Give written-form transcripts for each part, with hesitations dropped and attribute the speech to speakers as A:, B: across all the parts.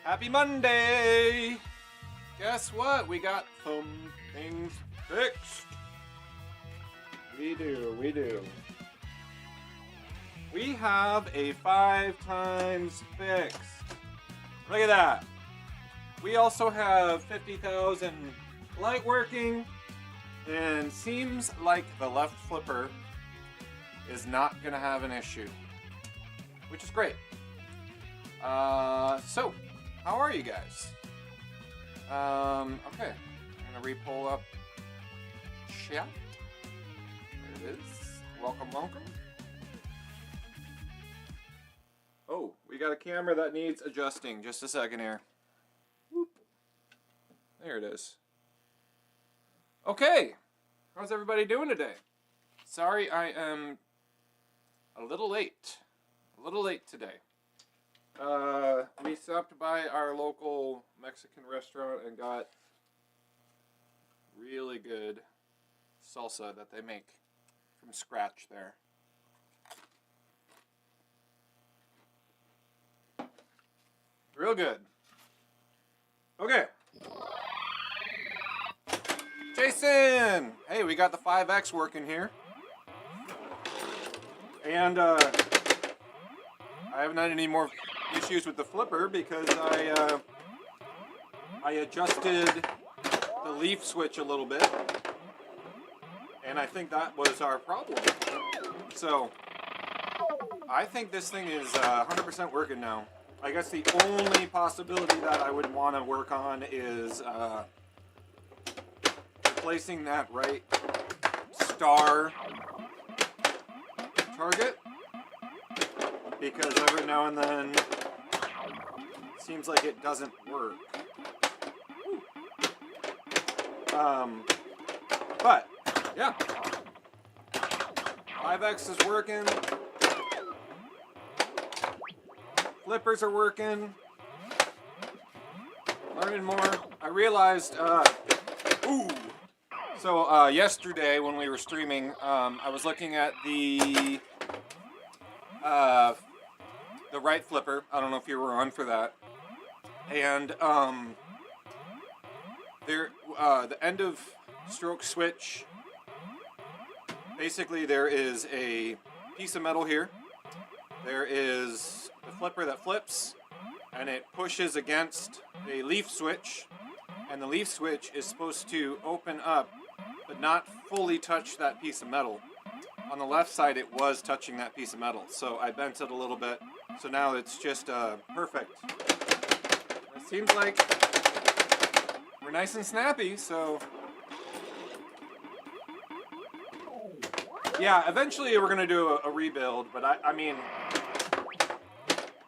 A: Happy Monday! Guess what? We got some things fixed. We do. We have a 5 times fixed. Look at that. We also have 50,000 light working, and seems like the left flipper is not gonna have an issue, which is great. So, how are you guys? Okay, I'm gonna re-pull up chat. There it is. Welcome. Oh, we got a camera that needs adjusting. Just a second here. Whoop. There it is. Okay, how's everybody doing today? Sorry, I am a little late. Today. We stopped by our local Mexican restaurant and got really good salsa that they make from scratch there. Real good. Okay. Jason! Hey, we got the 5X working here. And I haven't had any more issues with the flipper because I adjusted the leaf switch a little bit. And I think that was our problem. So, I think this thing is 100% working now. I guess the only possibility that I would want to work on is placing that right star target, because every now and then it seems like it doesn't work. But yeah, 5X is working. Flippers are working. Learning more. I realized, So yesterday when we were streaming, I was looking at the right flipper. I don't know if you were on for that. And the end of stroke switch. Basically, there is a piece of metal here. There is the flipper that flips, and it pushes against a leaf switch, and the leaf switch is supposed to open up but not fully touch that piece of metal. On the left side it was touching that piece of metal, so I bent it a little bit, so now it's just perfect. It seems like we're nice and snappy, so yeah, eventually we're gonna do a rebuild, but I mean,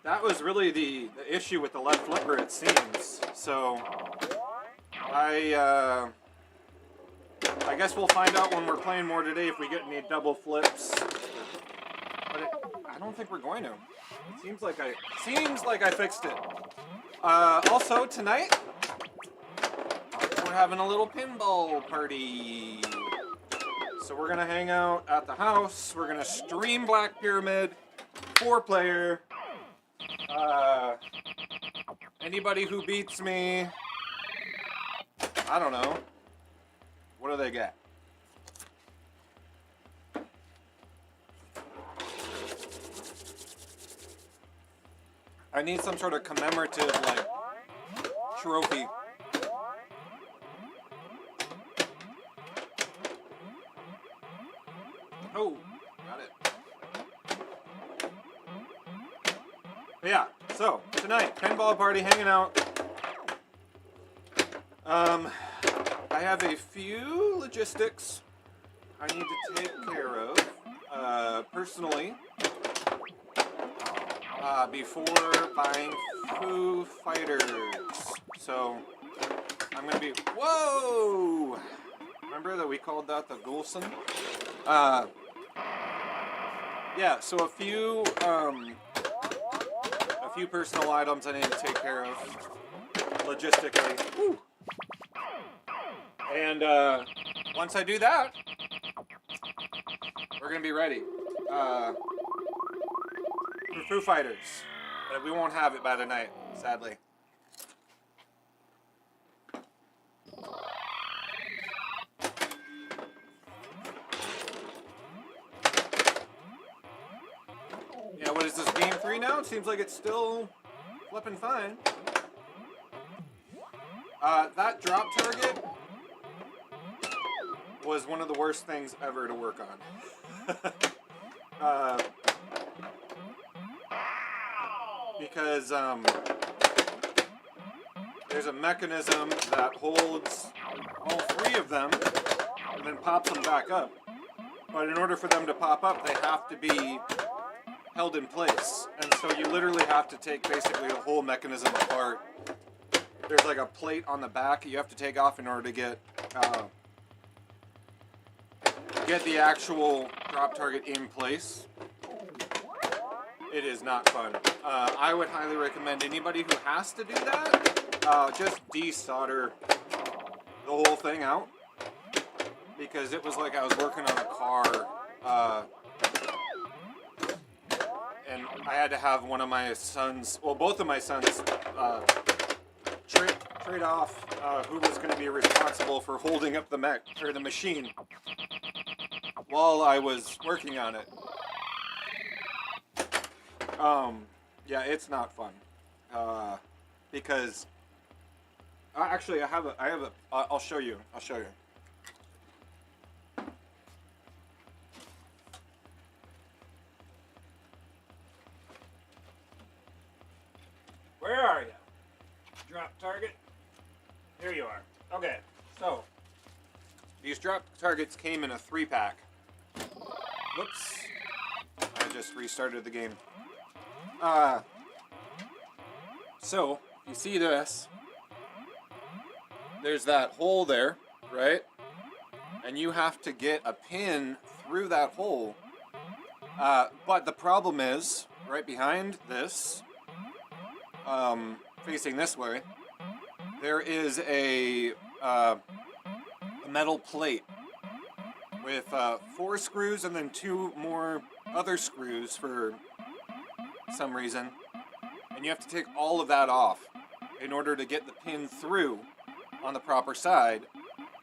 A: that was really the issue with the left flipper, it seems. So I guess we'll find out when we're playing more today if we get any double flips. But I don't think we're going to. It seems like I fixed it. Also tonight we're having a little pinball party. So we're gonna hang out at the house. We're gonna stream Black Pyramid, 4-player. Anybody who beats me, I don't know. What do they get? I need some sort of commemorative, like, trophy. Oh, got it. But yeah, so tonight, pinball party, hanging out. I have a few logistics I need to take care of personally before buying Foo Fighters. So I'm gonna be whoa. Remember that we called that the Gulson? Yeah. So a few personal items I need to take care of logistically. Woo. And once I do that, we're going to be ready for Foo Fighters. But we won't have it by tonight, sadly. what is this, game 3 now? It seems like it's still flipping fine. That drop target was one of the worst things ever to work on. Because there's a mechanism that holds all 3 of them and then pops them back up. But in order for them to pop up, they have to be held in place. And so you literally have to take basically the whole mechanism apart. There's like a plate on the back you have to take off in order to get the actual drop target in place. It is not fun. I would highly recommend anybody who has to do that, just desolder the whole thing out. Because it was like I was working on a car, and I had to have one of my sons, well, both of my sons, trade off who was going to be responsible for holding up the machine while I was working on it. Yeah, it's not fun, because actually I'll show you. Where are you? Drop target. Here you are. Okay, so these drop targets came in a 3-pack. Whoops. I just restarted the game. So you see this? There's that hole there, right? And you have to get a pin through that hole. But the problem is, right behind this, facing this way, there is a metal plate with 4 screws and then 2 more other screws for some reason. And you have to take all of that off in order to get the pin through on the proper side.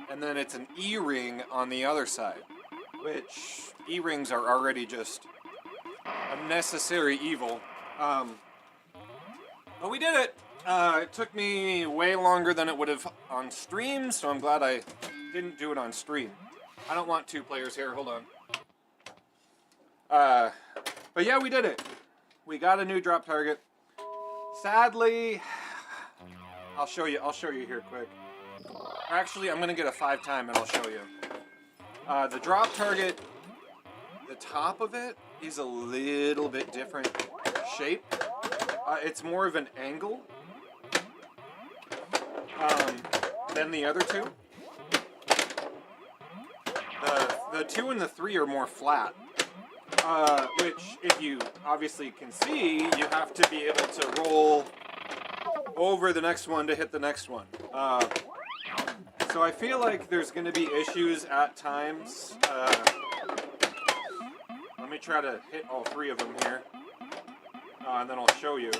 A: And then it's an E-ring on the other side, which E-rings are already just a necessary evil. But we did it! It took me way longer than it would have on stream, so I'm glad I didn't do it on stream. I don't want 2 players here, hold on. But yeah, we did it. We got a new drop target. Sadly, I'll show you here quick. Actually, I'm gonna get a 5-time and I'll show you. The drop target, the top of it is a little bit different shape. It's more of an angle than the other 2. The 2 and the 3 are more flat, which, if you obviously can see, you have to be able to roll over the next one to hit the next one. So I feel like there's going to be issues at times. Let me try to hit all 3 of them here, and then I'll show you.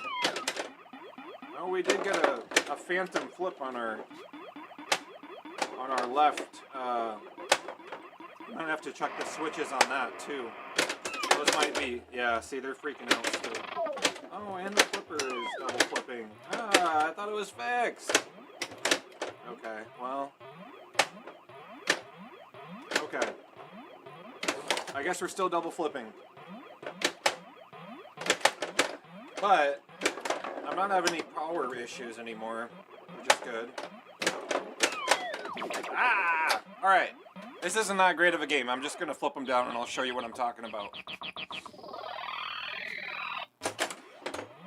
A: Oh, we did get a phantom flip on our left. I'm gonna have to check the switches on that too. Those might be, yeah. See, they're freaking out too. Oh, and the flipper is double flipping. I thought it was fixed. Okay, well. Okay. I guess we're still double flipping. But I'm not having any power issues anymore, which is good. Alright. This isn't that great of a game. I'm just going to flip them down and I'll show you what I'm talking about.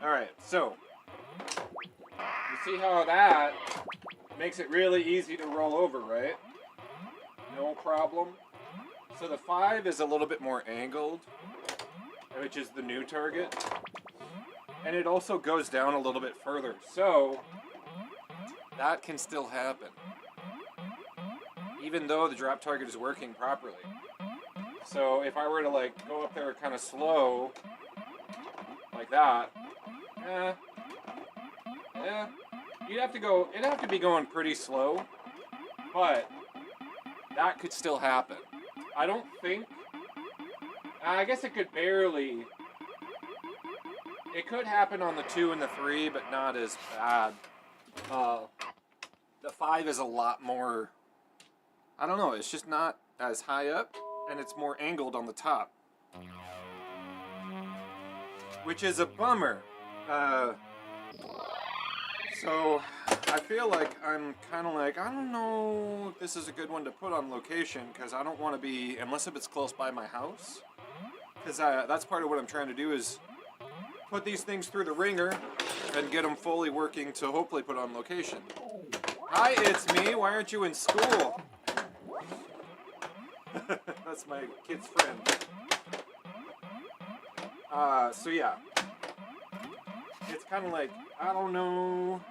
A: Alright, so. You see how that makes it really easy to roll over, right? No problem. So the 5 is a little bit more angled, which is the new target. And it also goes down a little bit further. So, that can still happen, even though the drop target is working properly. So if I were to like go up there kind of slow, like that, it'd have to be going pretty slow, but that could still happen. I don't think, I guess it could barely It could happen on the 2 and the 3, but not as bad. The 5 is a lot more, I don't know, it's just not as high up, and it's more angled on the top. Which is a bummer. So I feel like I'm kind of like, I don't know if this is a good one to put on location, because I don't want to be, unless if it's close by my house. Because that's part of what I'm trying to do is put these things through the ringer and get them fully working to hopefully put on location. Hi, it's me. Why aren't you in school? That's my kid's friend. So yeah. It's kind of like, I don't know.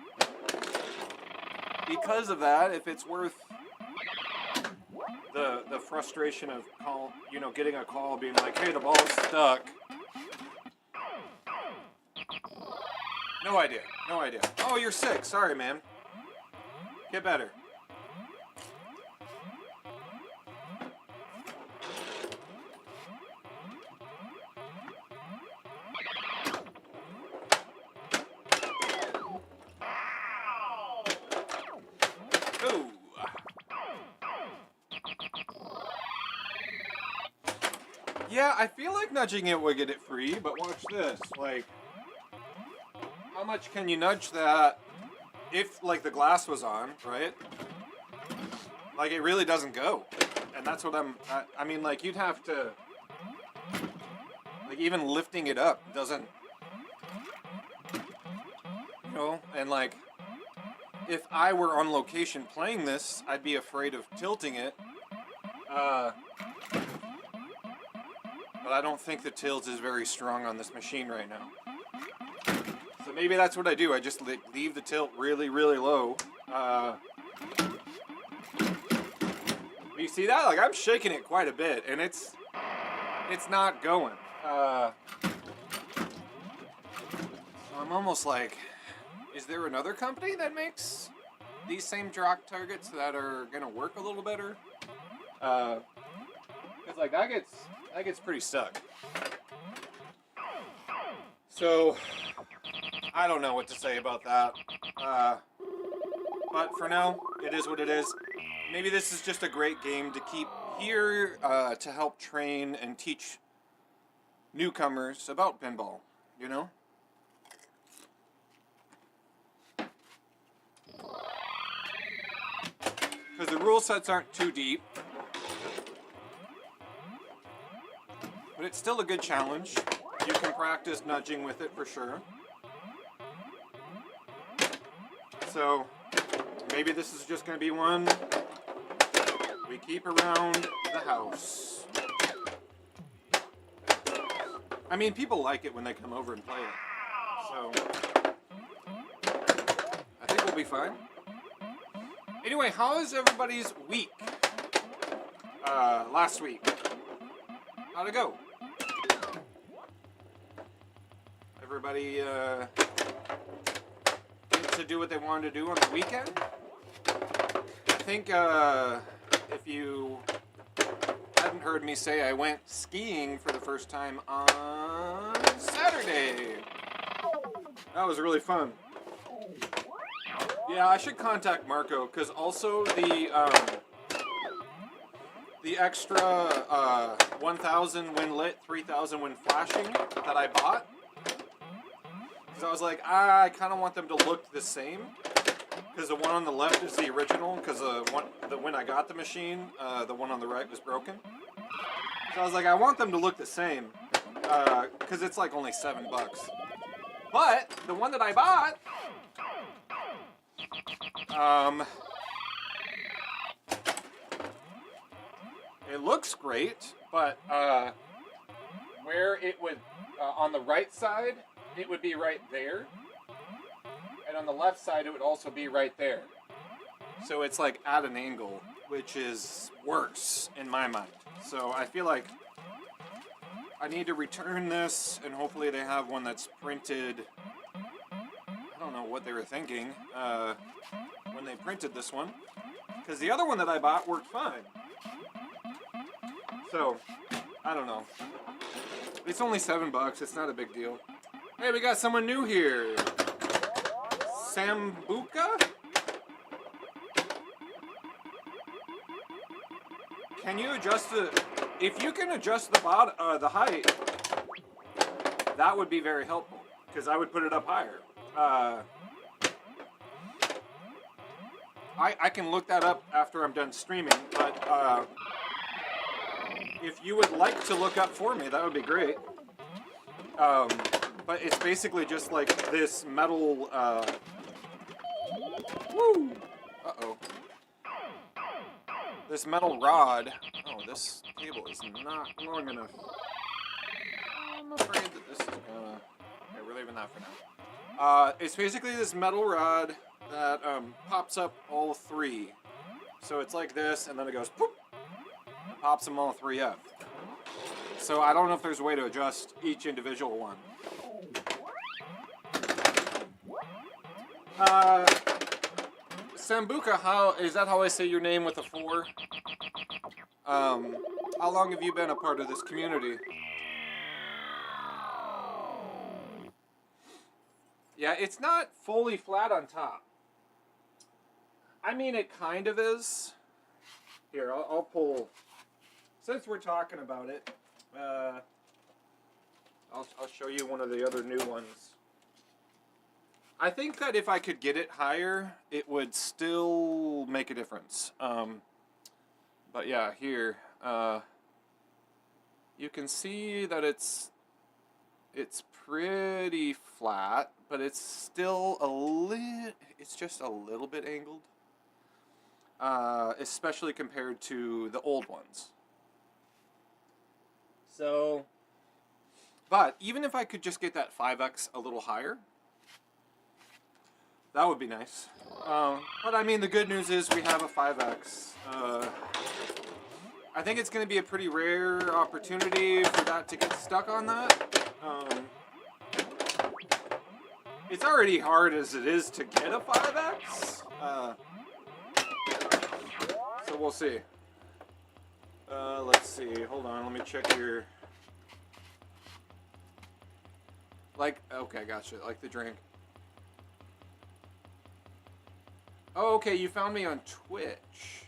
A: Because of that, if it's worth the frustration of getting a call being like, hey, the ball's stuck. No idea. No idea. Oh, you're sick. Sorry, man. Get better. Ooh. Yeah, I feel like nudging it would get it free, but watch this. Like, how much can you nudge that if, like, the glass was on, right? Like, it really doesn't go. And that's what I mean, like, you'd have to, like, even lifting it up doesn't, and, like, if I were on location playing this, I'd be afraid of tilting it. But I don't think the tilt is very strong on this machine right now. So maybe that's what I do. I just leave the tilt really, really low. You see that? Like, I'm shaking it quite a bit, and it's not going. So I'm almost like, is there another company that makes these same drop targets that are gonna work a little better? Cause like that gets pretty stuck. So I don't know what to say about that. But for now, it is what it is. Maybe this is just a great game to keep here to help train and teach newcomers about pinball, you know? Because the rule sets aren't too deep. But it's still a good challenge. You can practice nudging with it for sure. So maybe this is just going to be one we keep around the house. I mean, people like it when they come over and play it. So I think we'll be fine. Anyway, how is everybody's week? Last week. How'd it go? Everybody get to do what they wanted to do on the weekend? I think if you hadn't heard me say, I went skiing for the first time on Saturday. That was really fun. Yeah, I should contact Marco, because also the extra 1,000 when lit, 3,000 when flashing that I bought, because I was like, I kind of want them to look the same, because the one on the left is the original, because when I got the machine, the one on the right was broken. So I was like, I want them to look the same, because it's like only $7. But the one that I bought, it looks great, but where it would, on the right side, it would be right there. And on the left side, it would also be right there. So it's like at an angle, which is worse in my mind. So I feel like I need to return this, and hopefully they have one that's printed. I don't know what they were thinking when they printed this one, because the other one that I bought worked fine. So, I don't know. It's only $7. It's not a big deal. Hey, we got someone new here. Sambuca? Can you adjust the... If you can adjust the height, that would be very helpful. Because I would put it up higher. I can look that up after I'm done streaming, but if you would like to look up for me, that would be great. But it's basically just like this metal, woo! Uh-oh. This metal rod. Oh, this cable is not long enough. I'm afraid that this is gonna... Okay, we're leaving that for now. It's basically this metal rod that pops up all three. So it's like this, and then it goes poop, and pops them all three up. So I don't know if there's a way to adjust each individual one. Sambuca, is that how I say your name with a 4? How long have you been a part of this community? Yeah, it's not fully flat on top. I mean, it kind of is. Here, I'll pull. Since we're talking about it, I'll show you one of the other new ones. I think that if I could get it higher, it would still make a difference. But yeah, here, you can see that it's pretty flat, but it's still it's just a little bit angled. Especially compared to the old ones. So, but even if I could just get that 5X a little higher, that would be nice. But I mean, the good news is we have a 5X. I think it's going to be a pretty rare opportunity for that to get stuck on that. It's already hard as it is to get a 5X. So we'll see. Let's see. Hold on. Let me check your... Okay, gotcha. Like the drink. Oh, okay. You found me on Twitch.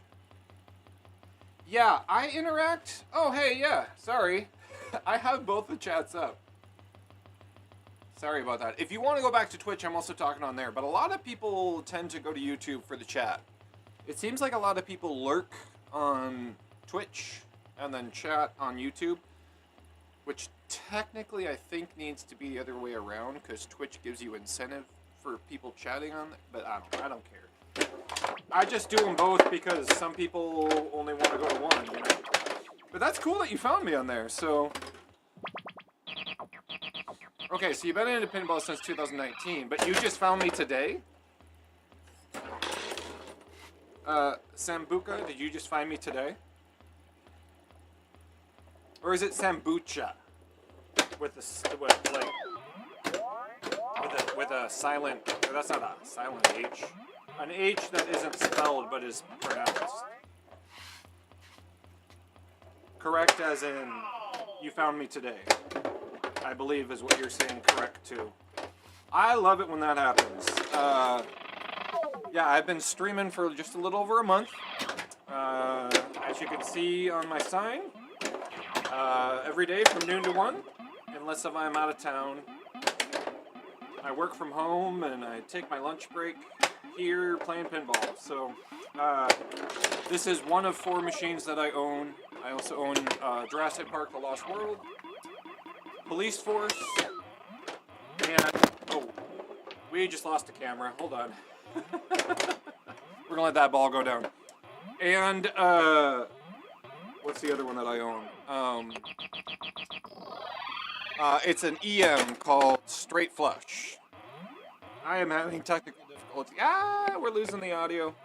A: Yeah, I interact. Oh, hey, yeah. Sorry. I have both the chats up. Sorry about that. If you want to go back to Twitch, I'm also talking on there. But a lot of people tend to go to YouTube for the chat. It seems like a lot of people lurk on Twitch and then chat on YouTube, which technically I think needs to be the other way around because Twitch gives you incentive for people chatting on it, but I don't care. I just do them both because some people only want to go to one, you know? But that's cool that you found me on there, so... Okay, so you've been into pinball since 2019, but you just found me today? Sambuca, did you just find me today? Or is it Sambucha? With a silent, that's not a silent H. An H that isn't spelled but is pronounced. Correct as in, you found me today. I believe is what you're saying correct too. I love it when that happens. Yeah, I've been streaming for just a little over a month. As you can see on my sign, every day from noon to 1, unless if I'm out of town. I work from home and I take my lunch break here playing pinball. So this is one of 4 machines that I own. I also own Jurassic Park: The Lost World, Police Force, and oh, we just lost a camera. Hold on. We're gonna let that ball go down. And what's the other one that I own? It's an EM called Straight Flush. I am having technical difficulty. We're losing the audio.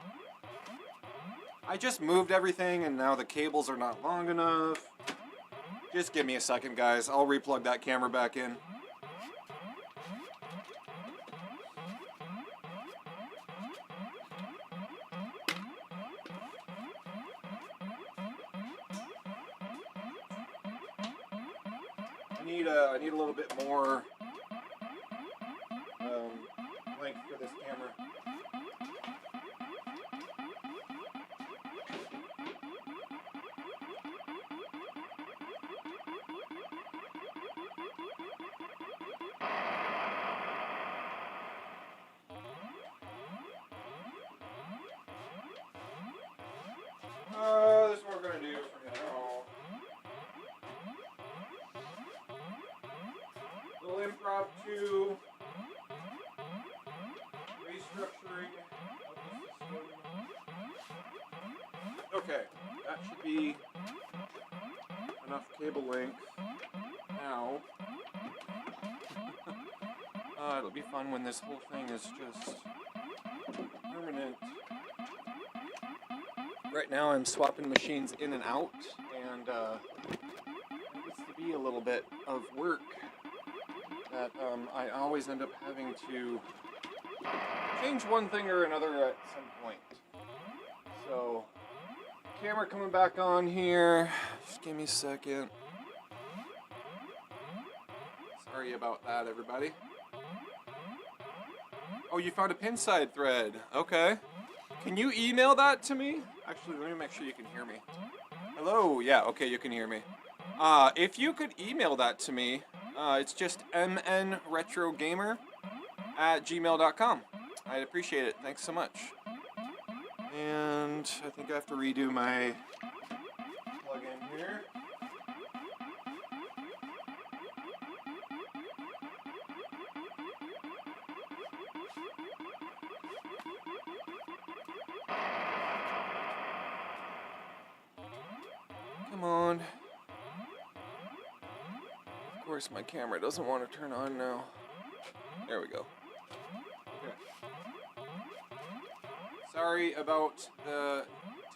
A: I just moved everything and now the cables are not long enough. Just give me a second, guys. I'll replug that camera back in. I need a little bit more length for this camera. This is what we're going to do from now. Little impromptu restructuring of the system. Okay, that should be enough cable length. Now, it'll be fun when this whole thing is just permanent. Right now I'm swapping machines in and out, and it gets to be a little bit of work that I always end up having to change one thing or another at some point. So, camera coming back on here. Just give me a second. Sorry about that, everybody. Oh, you found a pin side thread. Okay. Can you email that to me? Actually, let me make sure you can hear me. Hello? Yeah, okay, you can hear me. If you could email that to me, it's just mnretrogamer@gmail.com. I'd appreciate it. Thanks so much. And I think I have to redo my plug-in here. Come on. Of course, my camera doesn't want to turn on now. There we go. Okay. Sorry about the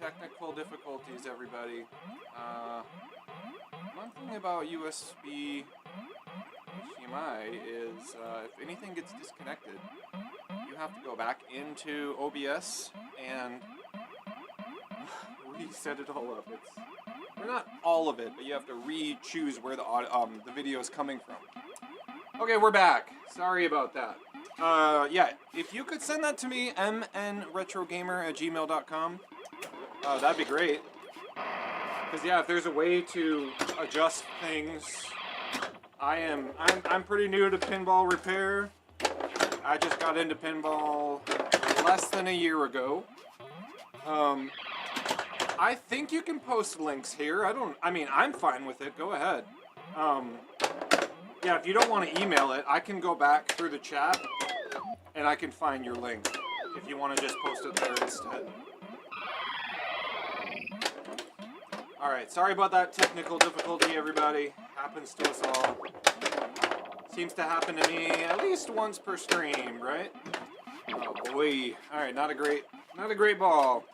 A: technical difficulties, everybody. One thing about USB HDMI is if anything gets disconnected, you have to go back into OBS and reset it all up. Or not all of it, but you have to re-choose where the video is coming from. Okay, we're back. Sorry about that. Yeah, if you could send that to me, mnretrogamer@gmail.com, that'd be great. Because yeah, if there's a way to adjust things, I'm pretty new to pinball repair. I just got into pinball less than a year ago. I think you can post links here. I'm fine with it. Go ahead. Yeah, if you don't want to email it, I can go back through the chat and I can find your link if you want to just post it there instead. Alright, sorry about that technical difficulty, everybody. Happens to us all. Seems to happen to me at least once per stream, right? Oh boy. Alright, not a great ball.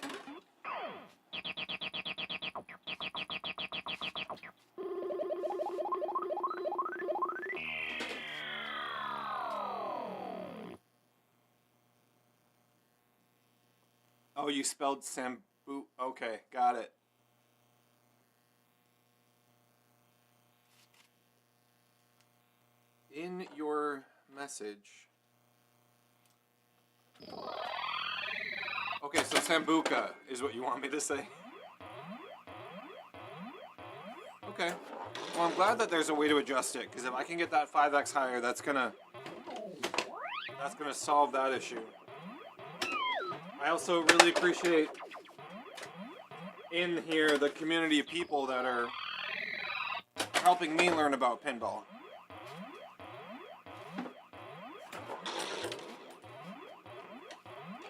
A: Oh, you spelled Sambu. Okay, got it. In your message. Okay, so Sambuca is what you want me to say. Okay. Well, I'm glad that there's a way to adjust it, because if I can get that 5x higher, that's gonna solve that issue. I also really appreciate in here the community of people that are helping me learn about pinball.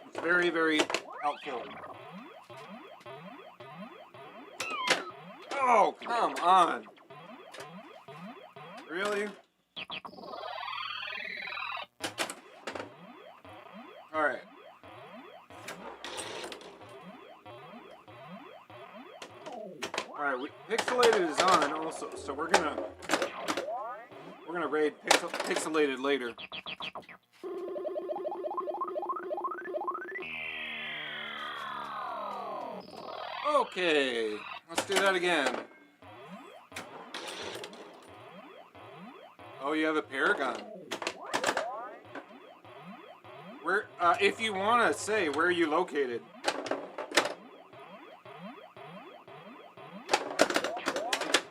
A: It's very, very helpful. Oh, come on. Really? Alright. Alright, Pixelated is on also, so we're gonna raid Pixelated later. Okay, let's do that again. Oh, you have a Paragon. Where, if you want to say, where are you located?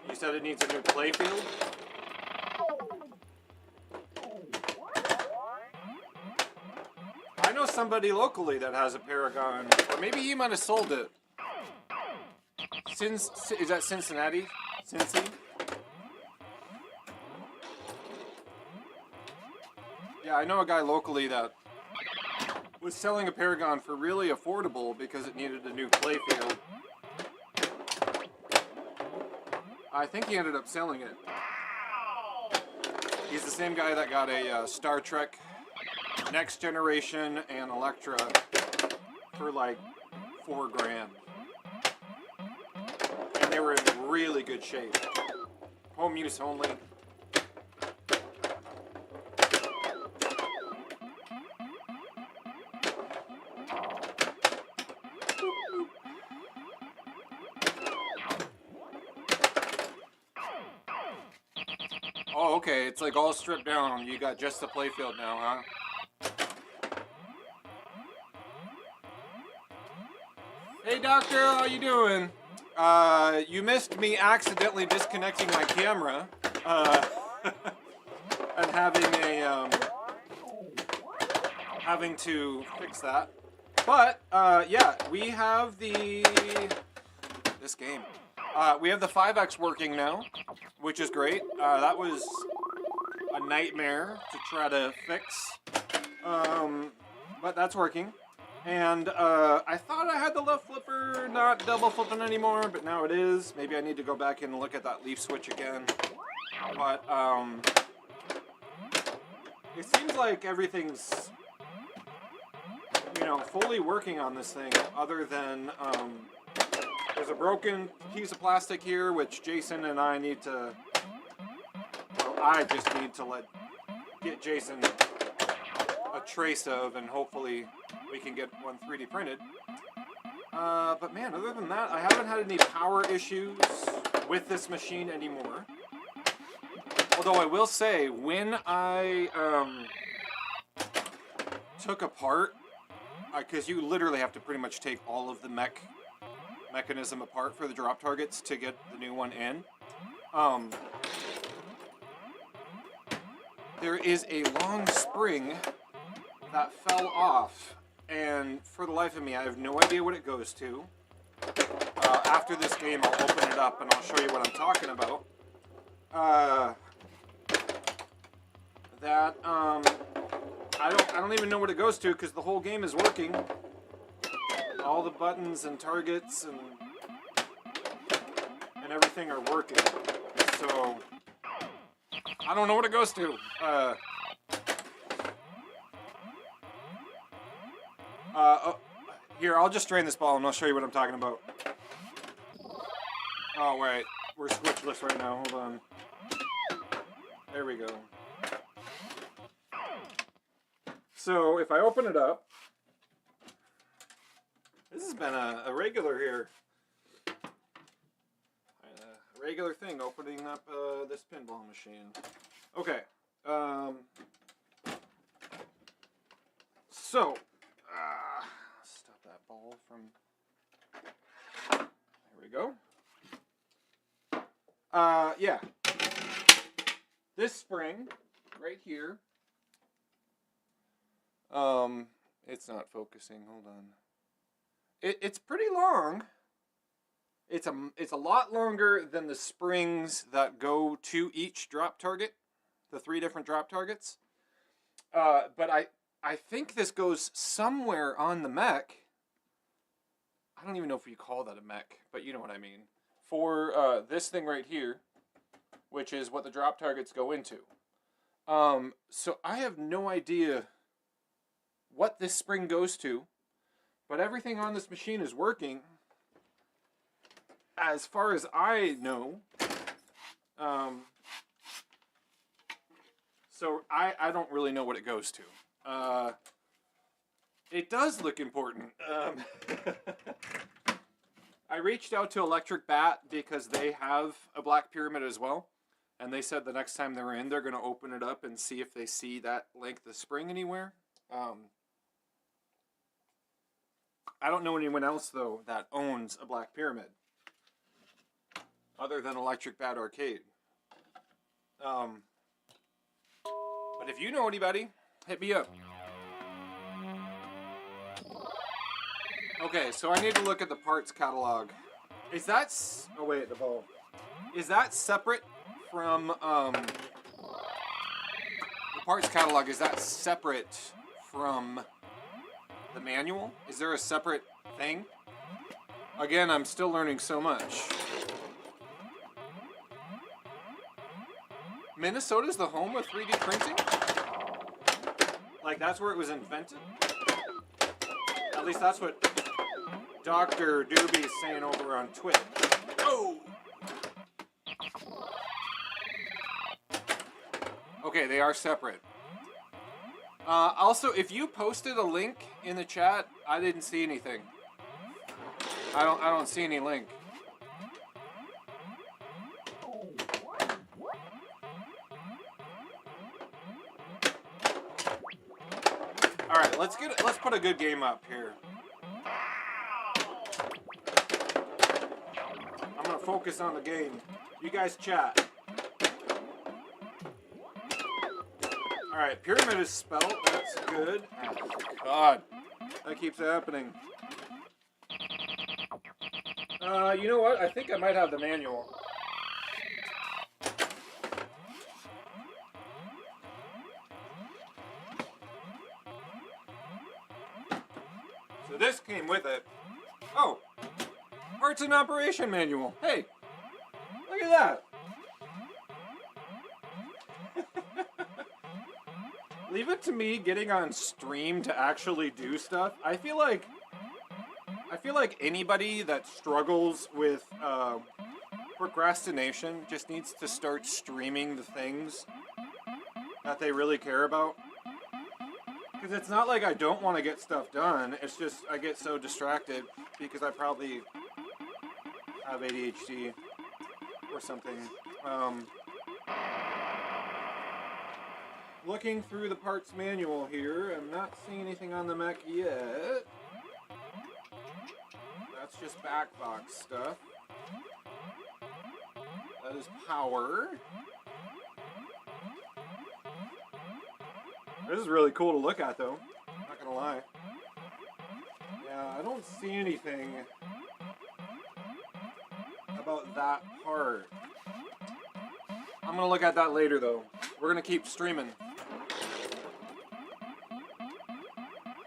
A: You said it needs a new playfield? I know somebody locally that has a Paragon, or maybe he might have sold it. Is that Cincinnati? Cincy? Yeah, I know a guy locally that was selling a Paragon for really affordable because it needed a new playfield. I think he ended up selling it. He's the same guy that got a Star Trek Next Generation and Electra for like $4,000. And they were in really good shape. Home use only. Oh, okay, it's like all stripped down. You got just the playfield now, huh? Hey, doctor, how you doing? You missed me accidentally disconnecting my camera, and having to fix that. But, yeah, we have this game. We have the 5X working now, which is great. That was a nightmare to try to fix, but that's working. And I thought I had the left flipper not double flipping anymore, but now it is. Maybe I need to go back and look at that leaf switch again. But it seems like everything's, you know, fully working on this thing, other than there's a broken piece of plastic here, which Jason and I need to, well, I just need to get Jason a trace of, and hopefully we can get one 3D printed. But man, other than that, I haven't had any power issues with this machine anymore. Although I will say, when I took apart, because you literally have to pretty much take all of the mechanism apart for the drop targets to get the new one in. There is a long spring that fell off, and for the life of me, I have no idea what it goes to. After this game, I'll open it up and I'll show you what I'm talking about. I don't even know what it goes to, because the whole game is working. All the buttons and targets and everything are working. So I don't know what it goes to. Here, I'll just drain this ball and I'll show you what I'm talking about. Oh, wait. We're switchless right now. Hold on. There we go. So, if I open it up, this has been a regular here. A regular thing, opening up this pinball machine. Okay. So, stop that ball from... There we go. Yeah. This spring, right here. It's not focusing. Hold on. It's pretty long. It's a lot longer than the springs that go to each drop target, the 3 different drop targets. But I think this goes somewhere on the mech. I don't even know if you call that a mech, but you know what I mean. For this thing right here, which is what the drop targets go into. So I have no idea what this spring goes to, but everything on this machine is working as far as I know. So I don't really know what it goes to. It does look important. I reached out to Electric Bat because they have a black pyramid as well. And they said the next time they're in, they're going to open it up and see if they see that length of spring anywhere. I don't know anyone else, though, that owns a Black Pyramid. Other than Electric Bat Arcade. But if you know anybody, hit me up. Okay, so I need to look at the parts catalog. Is that... Oh, wait, the ball. Is that separate from... the parts catalog, is that separate from the manual? Is there a separate thing? Again, I'm still learning so much. Minnesota's the home of 3D printing? Like, that's where it was invented? At least that's what Dr. Doobie is saying over on Twitter. Oh! Okay, they are separate. Also, if you posted a link in the chat, I didn't see anything. I don't see any link. All right, let's put a good game up here. I'm gonna focus on the game. You guys chat. All right, pyramid is spelled. That's good. Oh, God, that keeps happening. You know what? I think I might have the manual. So this came with it. Oh, parts and operation manual. Hey, look at that. Leave it to me getting on stream to actually do stuff. I feel like anybody that struggles with procrastination just needs to start streaming the things that they really care about. Because it's not like I don't want to get stuff done. It's just I get so distracted because I probably have ADHD or something. Looking through the parts manual here, I'm not seeing anything on the mech yet. That's just back box stuff. That is power. This is really cool to look at, though. Not gonna lie. Yeah, I don't see anything about that part. I'm gonna look at that later, though. We're gonna keep streaming.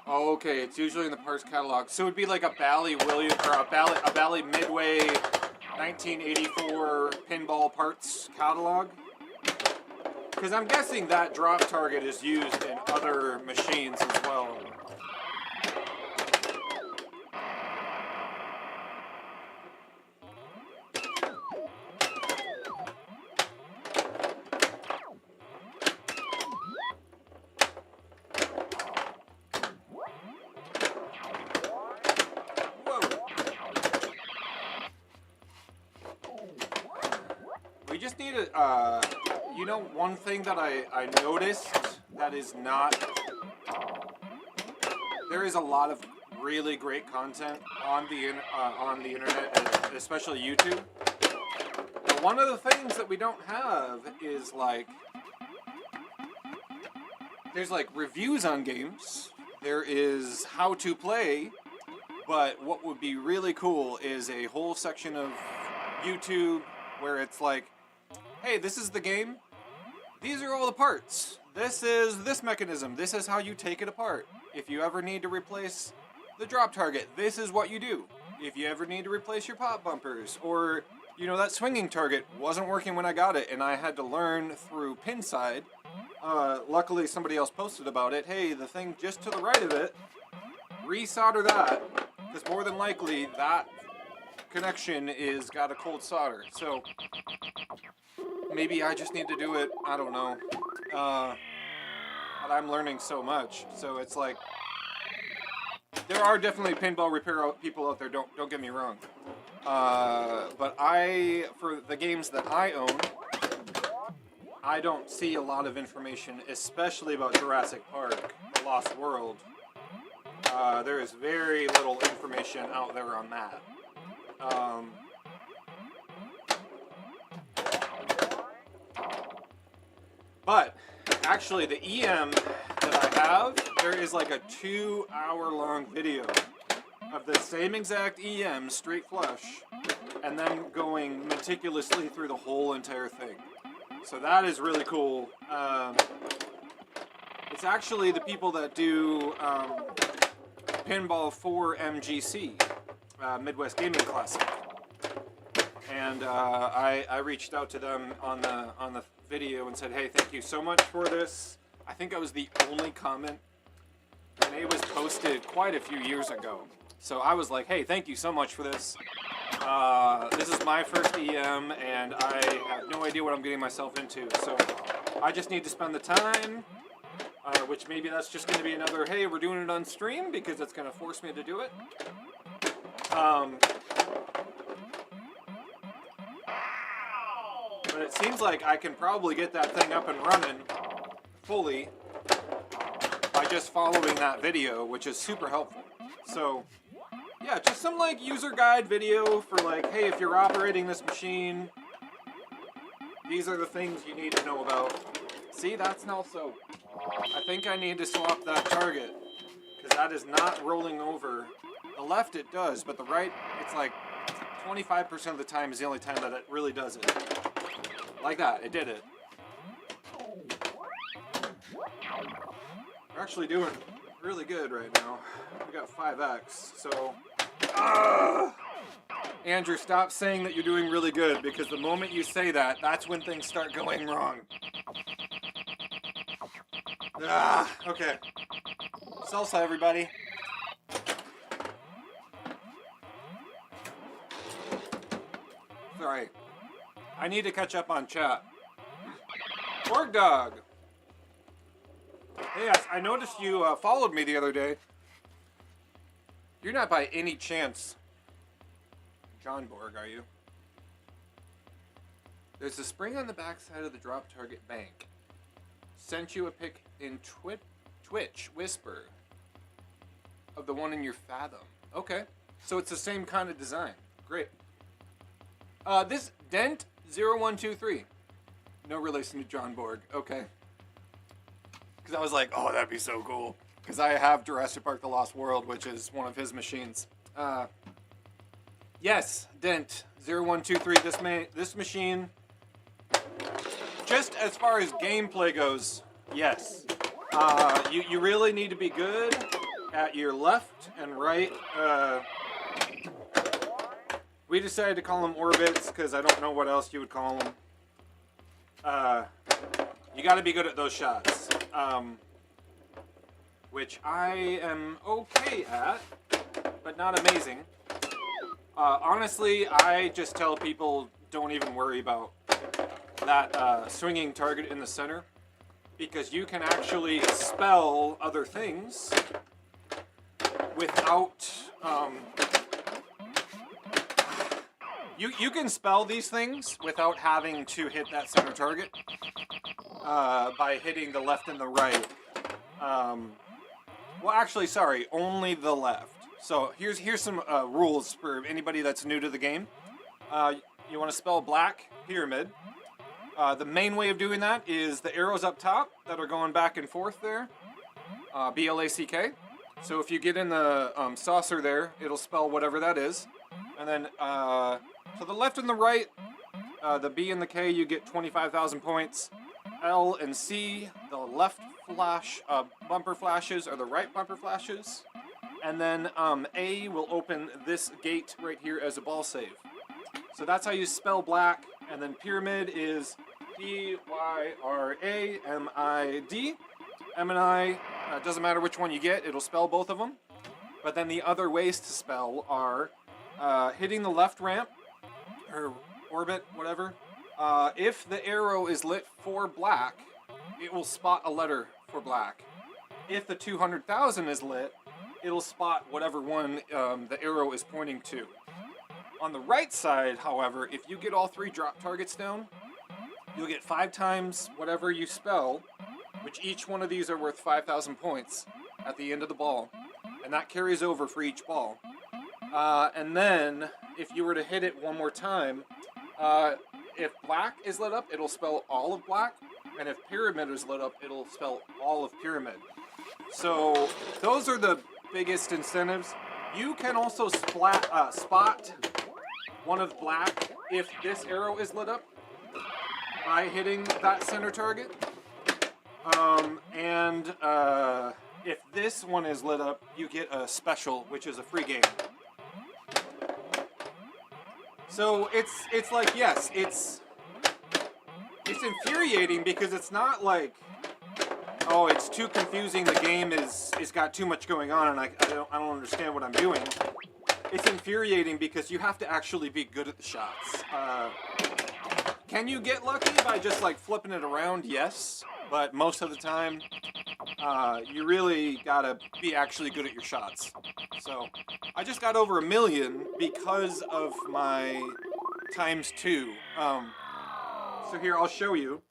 A: Oh, okay, it's usually in the parts catalog. So it'd be like a Bally William or a Bally Midway 1984 pinball parts catalog. Because I'm guessing that drop target is used in other machines as well. We just need a, you know, one thing that I noticed that is not, there is a lot of really great content on the internet, especially YouTube. But one of the things that we don't have is like, there's like reviews on games, there is how to play, but what would be really cool is a whole section of YouTube where it's like, hey, this is the game. These are all the parts. This is this mechanism. This is how you take it apart. If you ever need to replace the drop target, this is what you do. If you ever need to replace your pop bumpers, or, you know, that swinging target wasn't working when I got it and I had to learn through Pinside. Luckily somebody else posted about it. Hey, the thing just to the right of it, resolder that, because more than likely that connection is got a cold solder. So maybe I just need to do it. I don't know. But I'm learning so much. So it's like, there are definitely pinball repair people out there. Don't get me wrong. But for the games that I own, I don't see a lot of information, especially about Jurassic Park: The Lost World. There is very little information out there on that. But actually, the EM that I have, there is like a 2-hour-long video of the same exact EM, straight flush, and then going meticulously through the whole entire thing. So that is really cool. It's actually the people that do Pinball for MGC, Midwest Gaming Classic, and I reached out to them on the video and said, hey, thank you so much for this. I think I was the only comment, and it was posted quite a few years ago. So I was like, hey, thank you so much for this. This is my first EM, and I have no idea what I'm getting myself into. So I just need to spend the time, which maybe that's just going to be another, hey, we're doing it on stream, because it's going to force me to do it. But it seems like I can probably get that thing up and running fully by just following that video, which is super helpful. So yeah, just some like user guide video for like, hey, if you're operating this machine, these are the things you need to know about. See, that's also, I think I need to swap that target, because that is not rolling over. The left it does, but the right, it's like 25% of the time is the only time that it really does it. Like that, it did it. We're actually doing really good right now. We got 5x, so... Andrew, stop saying that you're doing really good, because the moment you say that, that's when things start going wrong. Okay. Salsa, everybody. Sorry. I need to catch up on chat. Org Dog. Hey, I noticed you followed me the other day. You're not by any chance John Borg, are you? There's a spring on the backside of the drop target bank. Sent you a pic in Twitch Whisper of the one in your Fathom. Okay, so it's the same kind of design. Great. This Dent 0123. No relation to John Borg. Okay. Because I was like, oh, that'd be so cool. Because I have Jurassic Park The Lost World, which is one of his machines. Yes, Dent 0123. This machine, just as far as gameplay goes, yes. You really need to be good at your left and right. We decided to call them orbits because I don't know what else you would call them. You got to be good at those shots, which I am okay at, but not amazing. Honestly, I just tell people don't even worry about that swinging target in the center, because you can actually spell other things without... You can spell these things without having to hit that center target by hitting the left and the right. Well, actually, sorry, only the left. So here's some rules for anybody that's new to the game. You want to spell black, pyramid. The main way of doing that is the arrows up top that are going back and forth there. B-L-A-C-K. So if you get in the saucer there, it'll spell whatever that is. And then to the left and the right, the B and the K, you get 25,000 points. L and C, the left flash bumper flashes are the right bumper flashes. And then A will open this gate right here as a ball save. So that's how you spell black. And then pyramid is P-Y-R-A-M-I-D. M and I, doesn't matter which one you get, it'll spell both of them. But then the other ways to spell are hitting the left ramp, or orbit, whatever. If the arrow is lit for black, it will spot a letter for black. If the 200,000 is lit, it'll spot whatever one the arrow is pointing to. On the right side, however, if you get all 3 drop targets down, you'll get 5 times whatever you spell, which each one of these are worth 5,000 points at the end of the ball. and that carries over for each ball. And then, if you were to hit it one more time, if black is lit up, it'll spell all of black, and if pyramid is lit up, it'll spell all of pyramid. So those are the biggest incentives. You can also spot one of black if this arrow is lit up by hitting that center target. If this one is lit up, you get a special, which is a free game. So it's like, yes, it's infuriating because it's not like, oh, it's too confusing, the game it's got too much going on and I don't understand what I'm doing. It's infuriating because you have to actually be good at the shots. Can you get lucky by just like flipping it around? Yes, but most of the time you really gotta be actually good at your shots. So I just got over 1 million because of my ×2. So here, I'll show you.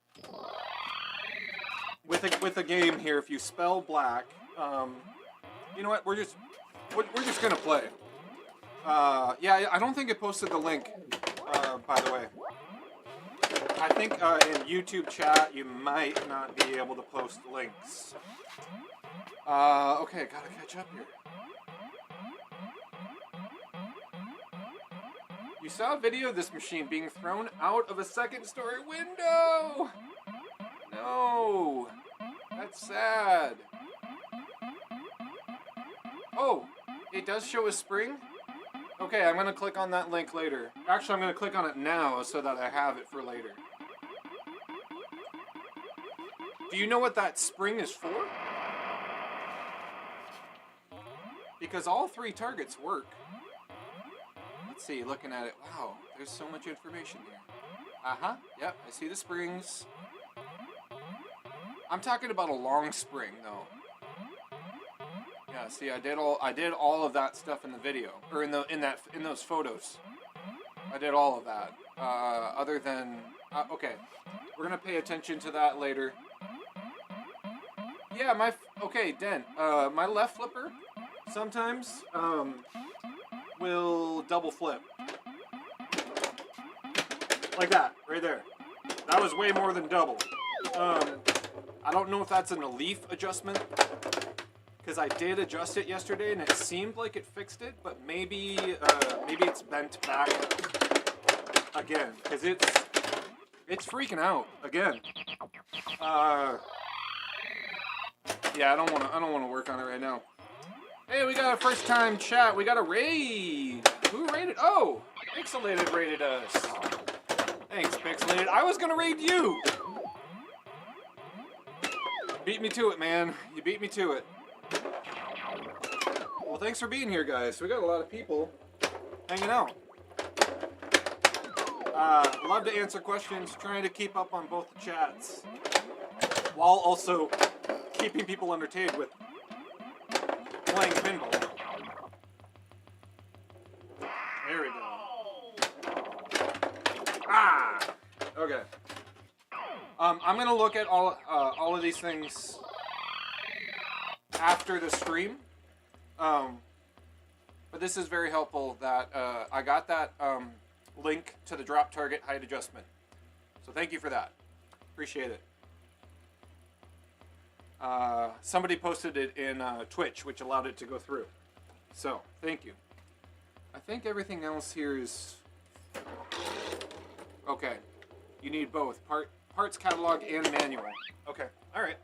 A: With a game here, if you spell black, you know what? We're just gonna play. Yeah, I don't think it posted the link. By the way, I think in YouTube chat you might not be able to post links. Okay, gotta catch up here. You saw a video of this machine being thrown out of a second-story window! No! That's sad. Oh, it does show a spring? Okay, I'm gonna click on that link later. Actually, I'm gonna click on it now so that I have it for later. Do you know what that spring is for? Because all 3 targets work. Let's see, looking at it. Wow, there's so much information here. Uh-huh, yep, I see the springs. I'm talking about a long spring, though. Yeah, see, I did all of that stuff in the video, or in those photos. I did all of that. Other than okay, we're gonna pay attention to that later. Yeah, okay, Den. My left flipper sometimes will double flip like that, right there. That was way more than double. I don't know if that's an leaf adjustment, because I did adjust it yesterday and it seemed like it fixed it, but maybe it's bent back again, because it's freaking out again. Yeah, I don't want to work on it right now. Hey, we got a first time chat. We got a raid. Who raided? Oh, Pixelated raided us. Thanks, Pixelated. I was gonna raid you. Beat me to it, man. You beat me to it. Well, thanks for being here, guys. We got a lot of people hanging out. Love to answer questions, trying to keep up on both the chats, while also keeping people entertained with playing pinball. There we go. Ah! Okay. I'm gonna look at all of these things after the stream. But this is very helpful that I got that link to the drop target height adjustment. So thank you for that. Appreciate it. Somebody posted it in Twitch, which allowed it to go through. So, thank you. I think everything else here is... Okay. You need both. Parts catalog and manual. Okay. Alright.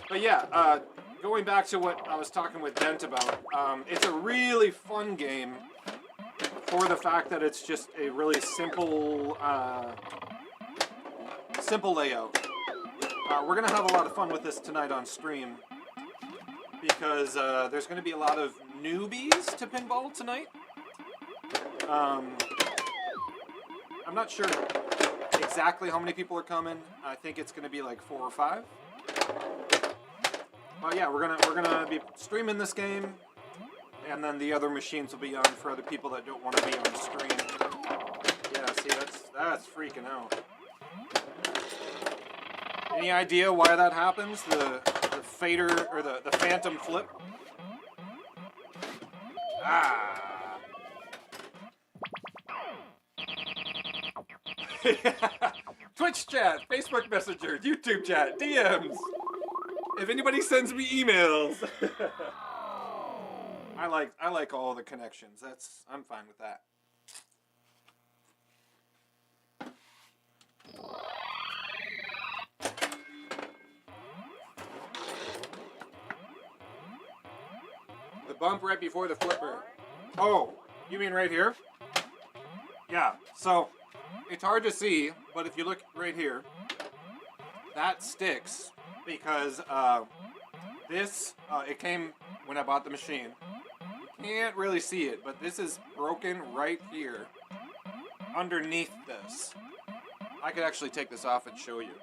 A: But yeah, going back to what I was talking with Dent about, it's a really fun game for the fact that it's just a really simple layout. We're going to have a lot of fun with this tonight on stream because there's going to be a lot of newbies to pinball tonight. I'm not sure exactly how many people are coming. I think it's going to be like 4 or 5. But yeah, we're gonna be streaming this game, and then the other machines will be on for other people that don't want to be on the stream. Yeah, see, that's freaking out. Any idea why that happens? The fader, or the phantom flip. Ah. Twitch chat, Facebook Messenger, YouTube chat, DMs. If anybody sends me emails. I like all the connections. I'm fine with that. The bump right before the flipper. Oh, you mean right here? Yeah, so it's hard to see, but if you look right here, that sticks because it came when I bought the machine. You can't really see it, but this is broken right here underneath this. I could actually take this off and show you.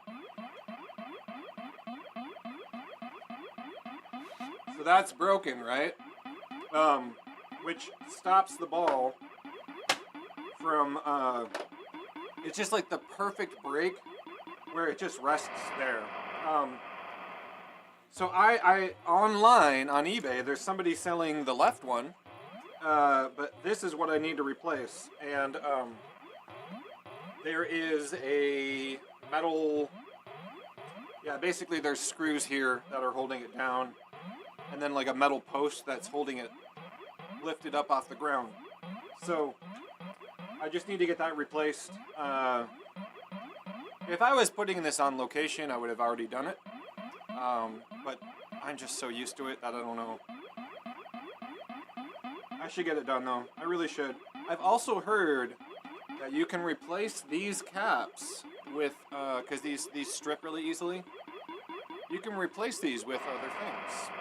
A: So that's broken, right? Which stops the ball from, it's just like the perfect break where it just rests there. So I online on eBay, there's somebody selling the left one, but this is what I need to replace. And there is a metal, yeah, basically there's screws here that are holding it down, and then like a metal post that's holding it lifted up off the ground. So I just need to get that replaced. If I was putting this on location, I would have already done it. But I'm just so used to it that I don't know. I should get it done though. I really should. I've also heard that you can replace these caps with, because these strip really easily. You can replace these with other things.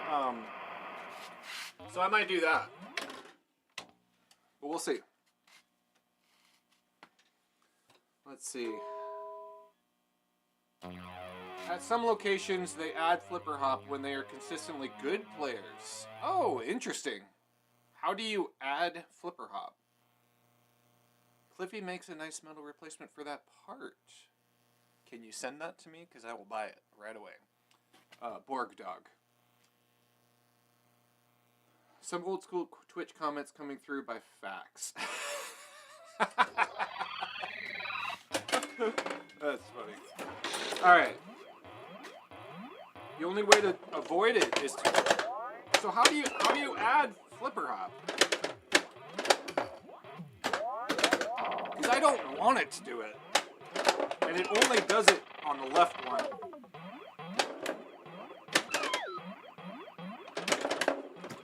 A: So I might do that. But we'll see. Let's see. At some locations, they add flipper hop when they are consistently good players. Oh, interesting. How do you add flipper hop? Cliffy makes a nice metal replacement for that part. Can you send that to me? Because I will buy it right away. Borg Dog. Some old school Twitch comments coming through by fax. That's funny. Alright. The only way to avoid it is to... So how do you add flipper hop? Because I don't want it to do it. And it only does it on the left one.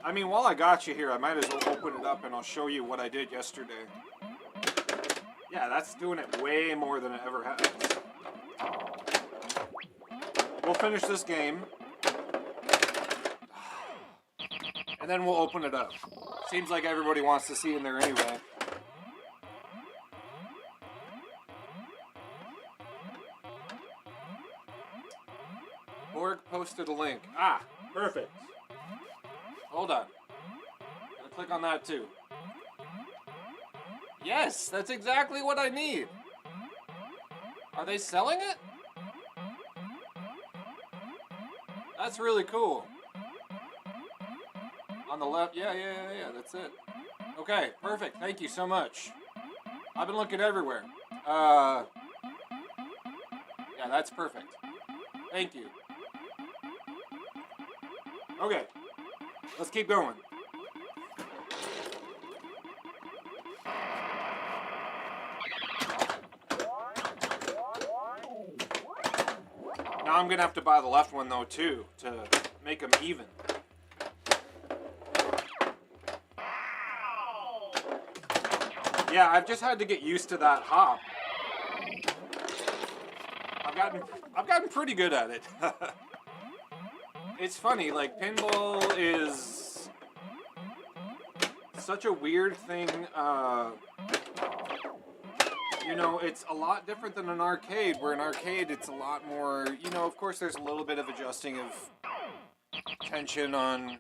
A: I mean, while I got you here, I might as well open it up and I'll show you what I did yesterday. Yeah, that's doing it way more than it ever has. We'll finish this game. And then we'll open it up. Seems like everybody wants to see in there anyway. Borg posted a link. Ah, perfect. Hold on. Gonna click on that too. Yes, that's exactly what I need. Are they selling it? That's really cool. On the left, yeah, that's it. Okay, perfect. Thank you so much. I've been looking everywhere. Yeah, that's perfect. Thank you. Okay, let's keep going. Now I'm gonna have to buy the left one though too to make them even. Yeah, I've just had to get used to that hop. I've gotten pretty good at it. It's funny, like pinball is such a weird thing. You know, it's a lot different than an arcade, where an arcade it's a lot more, you know, of course there's a little bit of adjusting of tension on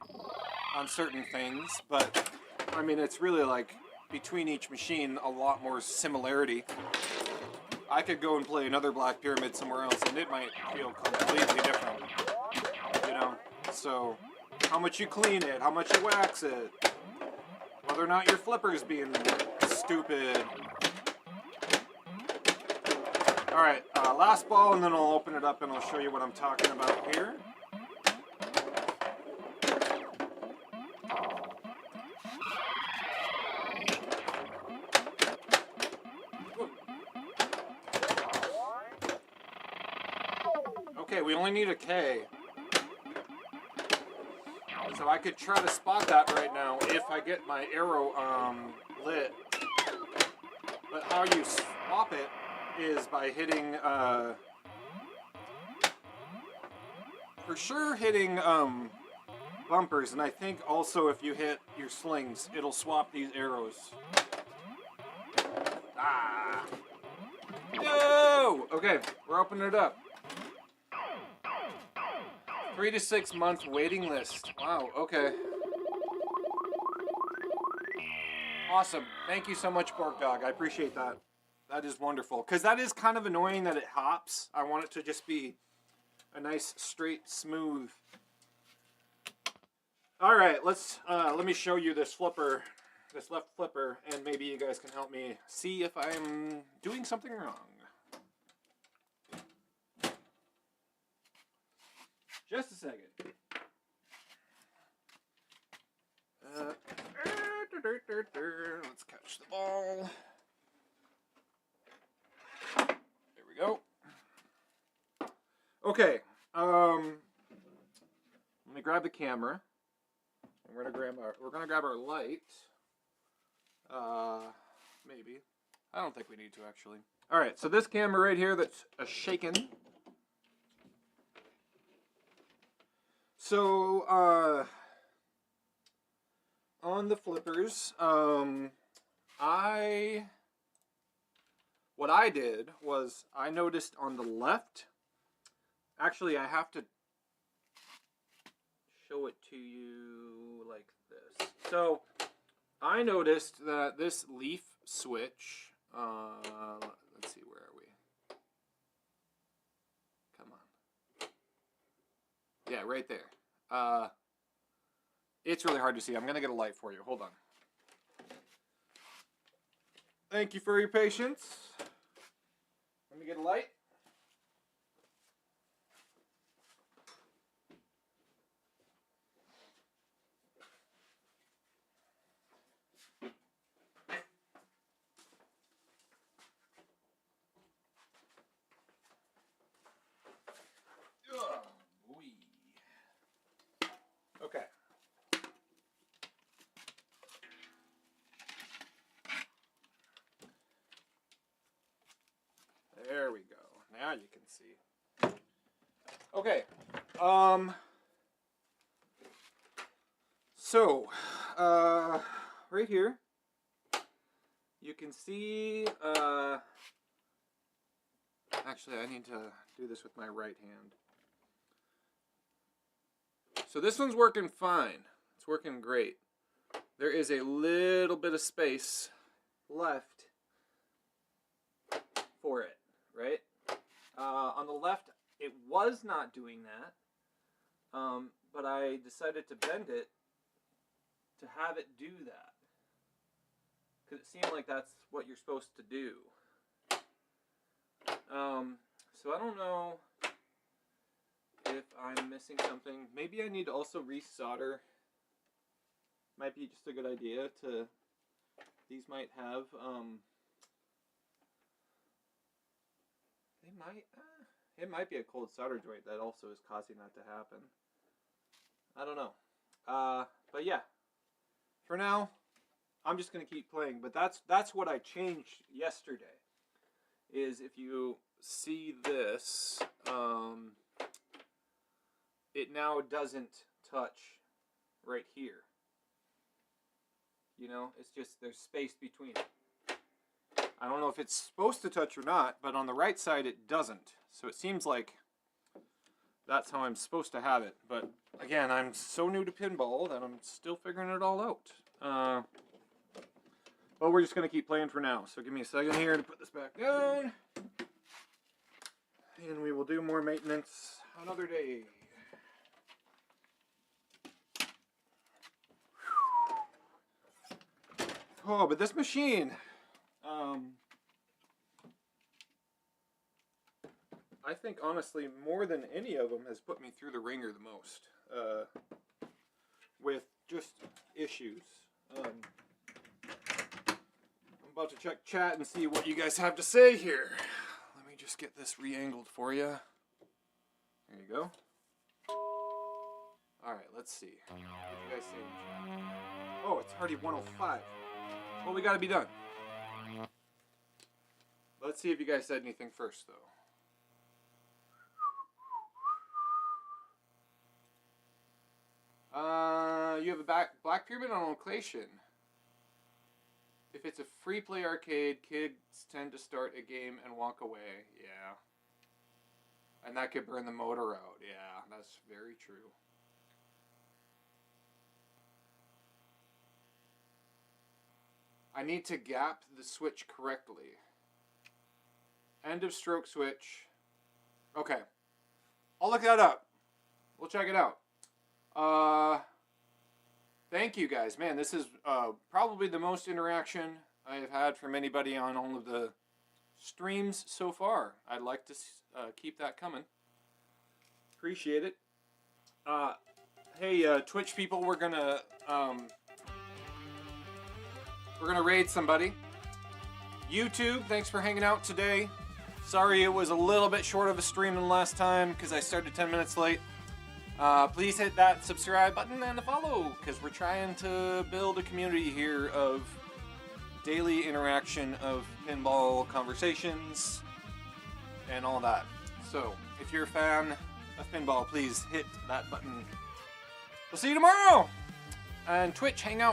A: certain things, but I mean it's really like between each machine a lot more similarity. I could go and play another Black Pyramid somewhere else and it might feel completely different. you know? So, how much you clean it, how much you wax it, whether or not your flipper's being stupid. Alright, last ball, and then I'll open it up and I'll show you what I'm talking about here. Okay, we only need a K. So I could try to spot that right now if I get my arrow lit. But how you swap it is by hitting, for sure hitting bumpers, and I think also if you hit your slings, it'll swap these arrows. Ah! No! Okay, we're opening it up. 3 to 6 month waiting list. Wow, okay. Awesome. Thank you so much, Pork Dog. I appreciate that. That is wonderful. Because that is kind of annoying that it hops. I want it to just be a nice, straight, smooth. Alright, let me show you this flipper, this left flipper, and maybe you guys can help me see if I'm doing something wrong. Just a second. Let's catch the ball. There we go. Okay. Let me grab the camera. And we're gonna grab our light. Maybe. I don't think we need to actually. All right. So this camera right here that's shaken. So, on the flippers, what I did was I noticed on the left, actually I have to show it to you like this. So, I noticed that this leaf switch, let's see, where are we? Come on. Yeah, right there. It's really hard to see. I'm going to get a light for you. Hold on. Thank you for your patience. Let me get a light. Okay. There we go. Now you can see. Okay. So, right here, you can see, actually I need to do this with my right hand. So this one's working fine. It's working great. There is a little bit of space left for it, right? On the left, it was not doing that, but I decided to bend it to have it do that. Because it seemed like that's what you're supposed to do. So I don't know if I'm missing something. Maybe I need to also resolder. Might be just a good idea to, these might have, it might be a cold solder joint that also is causing that to happen. I don't know. But yeah, for now, I'm just going to keep playing. But that's what I changed yesterday, is if you see this, it now doesn't touch right here. You know, it's just there's space between it. I don't know if it's supposed to touch or not, but on the right side it doesn't. So it seems like that's how I'm supposed to have it. But again, I'm so new to pinball that I'm still figuring it all out. But we're just going to keep playing for now. So give me a second here to put this back down. And we will do more maintenance another day. Oh, but this machine, I think honestly more than any of them has put me through the ringer the most, with just issues. I'm about to check chat and see what you guys have to say here. Let me just get this re-angled for you. There you go. Alright, let's see. What do you guys say in chat? Oh, it's already 1:05. Well, we gotta be done. Let's see if you guys said anything first, though. You have a Black Pyramid on location. If it's a free play arcade, kids tend to start a game and walk away. Yeah. And that could burn the motor out. Yeah, that's very true. I need to gap the switch correctly. End of stroke switch. Okay. I'll look that up. We'll check it out. Thank you guys. Man, this is probably the most interaction I have had from anybody on all of the streams so far. I'd like to keep that coming. Appreciate it. Hey, Twitch people, we're gonna raid somebody. YouTube, thanks for hanging out today. Sorry it was a little bit short of a stream than last time because I started 10 minutes late. Please hit that subscribe button and the follow because we're trying to build a community here of daily interaction of pinball conversations and all that. So, if you're a fan of pinball, please hit that button. We'll see you tomorrow! And Twitch, hang out